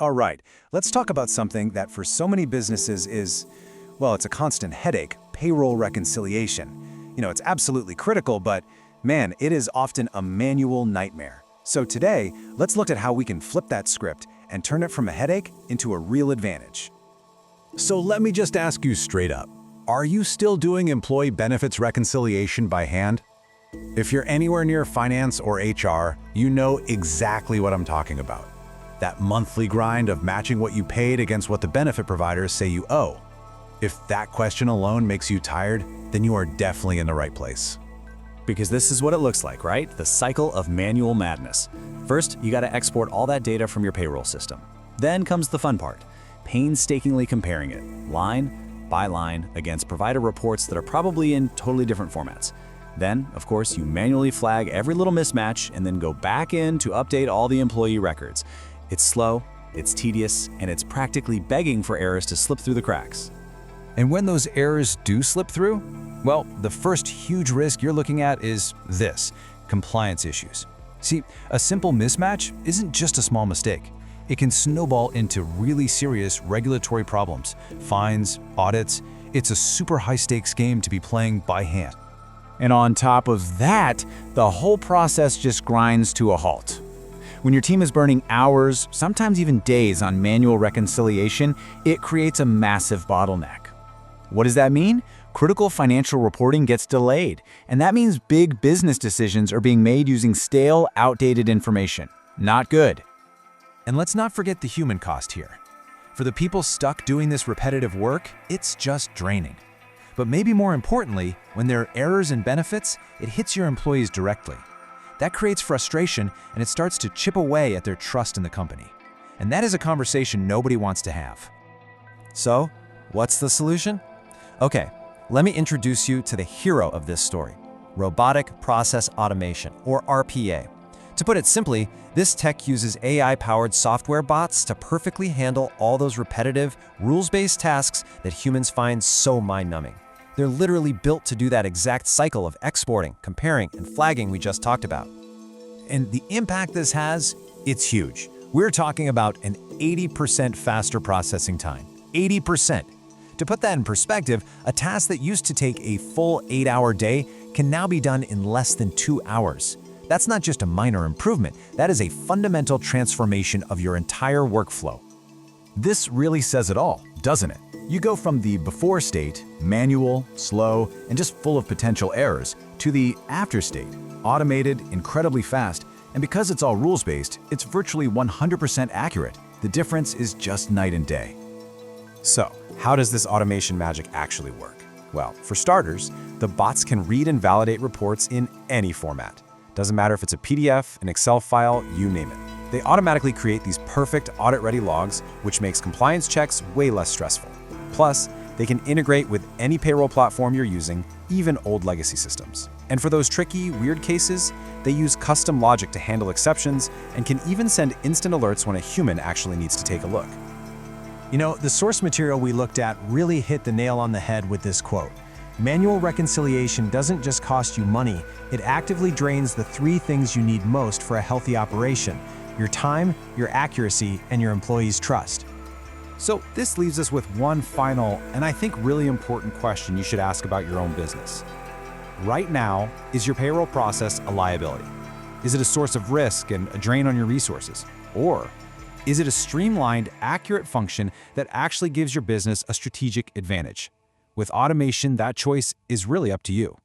All right, let's talk about something that for so many businesses is, well, it's a constant headache, payroll reconciliation. It's absolutely critical, but man, it is often a manual nightmare. So today, let's look at how we can flip that script and turn it from a headache into a real advantage. So let me just ask you straight up. Are you still doing employee benefits reconciliation by hand? If you're anywhere near finance or HR, you know exactly what I'm talking about. That monthly grind of matching what you paid against what the benefit providers say you owe. If that question alone makes you tired, then you are definitely in the right place. Because this is what it looks like, right? The cycle of manual madness. First, you got to export all that data from your payroll system. Then comes the fun part, painstakingly comparing it, line by line, against provider reports that are probably in totally different formats. Then, of course, you manually flag every little mismatch and then go back in to update all the employee records. It's slow, it's tedious, and it's practically begging for errors to slip through the cracks. And when those errors do slip through, well, the first huge risk you're looking at is this: compliance issues. See, a simple mismatch isn't just a small mistake. It can snowball into really serious regulatory problems, fines, audits. It's a super high-stakes game to be playing by hand. And on top of that, the whole process just grinds to a halt. When your team is burning hours, sometimes even days on manual reconciliation, it creates a massive bottleneck. What does that mean? Critical financial reporting gets delayed, and that means big business decisions are being made using stale, outdated information. Not good. And let's not forget the human cost here. For the people stuck doing this repetitive work, it's just draining. But maybe more importantly, when there are errors in benefits, it hits your employees directly. That creates frustration, and it starts to chip away at their trust in the company. And that is a conversation nobody wants to have. So, what's the solution? Okay, let me introduce you to the hero of this story, robotic process automation, or RPA. To put it simply, this tech uses AI-powered software bots to perfectly handle all those repetitive, rules-based tasks that humans find so mind-numbing. They're literally built to do that exact cycle of exporting, comparing, and flagging we just talked about. And the impact this has, it's huge. We're talking about an 80% faster processing time. 80%. To put that in perspective, a task that used to take a full 8-hour day can now be done in less than 2 hours. That's not just a minor improvement, that is a fundamental transformation of your entire workflow. This really says it all, doesn't it? You go from the before state, manual, slow, and just full of potential errors, to the after state, automated, incredibly fast, and because it's all rules-based, it's virtually 100% accurate. The difference is just night and day. So, how does this automation magic actually work? Well, for starters, the bots can read and validate reports in any format. Doesn't matter if it's a PDF, an Excel file, you name it. They automatically create these perfect audit-ready logs, which makes compliance checks way less stressful. Plus, they can integrate with any payroll platform you're using, even old legacy systems. And for those tricky, weird cases, they use custom logic to handle exceptions and can even send instant alerts when a human actually needs to take a look. The source material we looked at really hit the nail on the head with this quote. Manual reconciliation doesn't just cost you money, it actively drains the 3 things you need most for a healthy operation: your time, your accuracy, and your employees' trust. So this leaves us with one final, and I think really important question you should ask about your own business. Right now, is your payroll process a liability? Is it a source of risk and a drain on your resources? Or is it a streamlined, accurate function that actually gives your business a strategic advantage? With automation, that choice is really up to you.